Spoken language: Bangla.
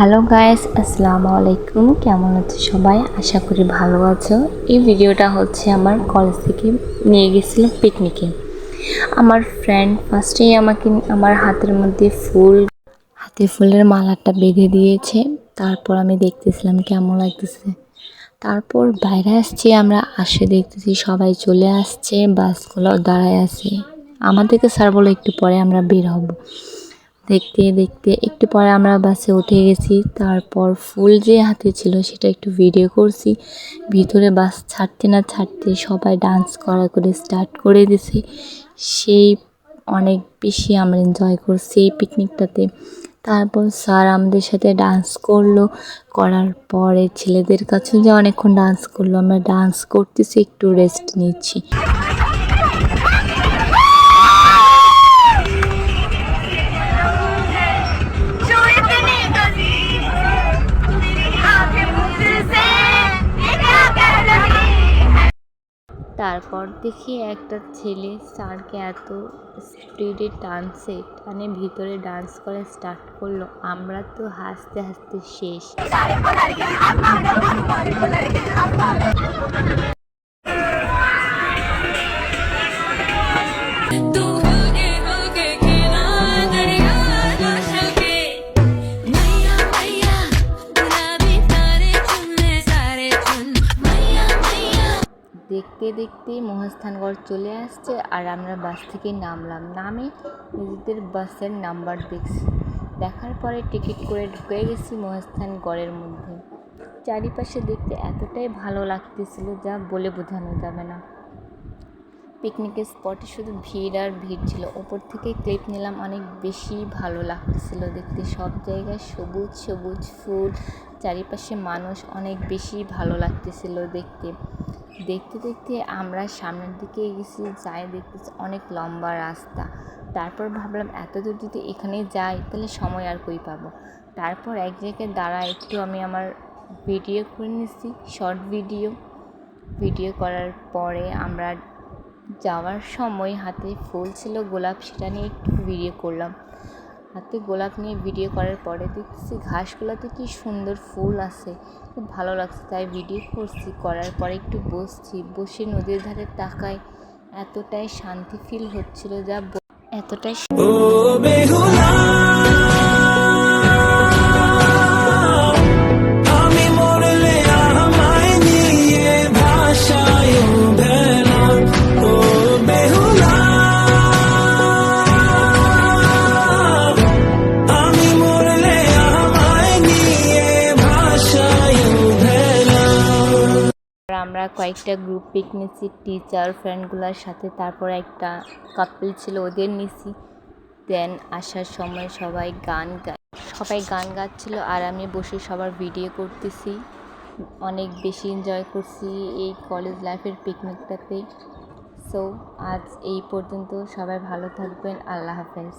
হ্যালো গাইস, আসসালামু আলাইকুম। কেমন আছো সবাই? আশা করি ভালো আছো। এই ভিডিওটা হচ্ছে আমার কলেজ থেকে নিয়ে গেছিল পিকনিকে। আমার ফ্রেন্ড ফার্স্টেই আমাকে আমার হাতের মধ্যে ফুলের মালাটা বেঁধে দিয়েছে। তারপর আমি দেখতেছিলাম কেমন লাগতেছে। তারপর বাইরে আসছি, আমরা আসে দেখতেছি সবাই চলে আসছে, বাসগুলো দাঁড়ায় আছে। আমাদেরকে স্যার বলে একটু পরে আমরা বের হব। দেখতে দেখতে একটু পরে আমরা বাসে উঠে গেছি। তারপর ফুল যে হাতে ছিল সেটা একটু ভিডিও করছি। ভিতরে বাস ছাড়তে না ছাড়তে সবাই ডান্স করে স্টার্ট করে দিছে। সেই অনেক বেশি আমরা এনজয় করছি এই পিকনিকটাতে। তারপর স্যার আমাদের সাথে ডান্স করলো, করার পরে ছেলেদের কাছেও যে অনেকক্ষণ ডান্স করলো। আমরা ডান্স করতেছি, একটু রেস্ট নিচ্ছি। তারপর দেখি একটা ছেলে স্যারকে এত স্পিডে টানছে, টানে ভিতরে ডান্স করা স্টার্ট করলো। আমরা তো হাসতে হাসতে শেষ। দেখতে দেখতে মহাস্থানগড় চলে আসছে, আর আমরা বাস থেকে নামলাম। নামে নিজেদের বাসের নাম্বার দেখছি, দেখার পরে টিকিট করে ঢুকে গেছি মহাস্থানগড়ের মধ্যে। চারিপাশে দেখতে এতটাই ভালো লাগতেছিল যা বলে বোঝানো যাবে না। পিকনিকের স্পটে শুধু ভিড় আর ভিড় ছিল। ওপর থেকে ক্লিপ নিলাম, অনেক বেশি ভালো লাগতেছিল দেখতে। সব জায়গায় সবুজ সবুজ ফুল, চারিপাশে মানুষ, অনেক বেশি ভালো লাগতেছিল দেখতে। দেখতে দেখতে আমরা সামনের দিকে গেছি, যাই দেখতেছি অনেক লম্বা রাস্তা। তারপর ভাবলাম এত দূর যদি এখানে যাই তাহলে সময় আর কই পাবো। তারপর এক জায়গায় দাঁড়া একটু আমি আমার ভিডিও করে নিচ্ছি, শর্ট ভিডিও করার পরে আমরা যাওয়ার সময় হাতে ফুল ছিল গোলাপ, সেটা নিয়ে একটু ভিডিও করলাম। হাতে গোলাপ নিয়ে ভিডিও করার পরে দেখছি ঘাসগুলোতে কি সুন্দর ফুল আছে, খুব ভালো লাগছে, তাই ভিডিও করছি। করার পরে একটু বসে নদীর ধারে তাকাই, এতটাই শান্তি ফিল হচ্ছিল যা এতটাই আমরা কয়েকটা গ্রুপ পিক নিচ্ছি টিচার ফ্রেন্ডগুলোর সাথে। তারপর একটা কাপল ছিল, ওদের নিছি। দেন আসার সময় সবাই গান গাচ্ছিল, আর আমি বসে সবার ভিডিও করতেছি। অনেক বেশি এনজয় করছি এই কলেজ লাইফের পিকনিকটাতে। সো আজ এই পর্যন্ত, সবাই ভালো থাকবেন, আল্লাহ হাফেজ।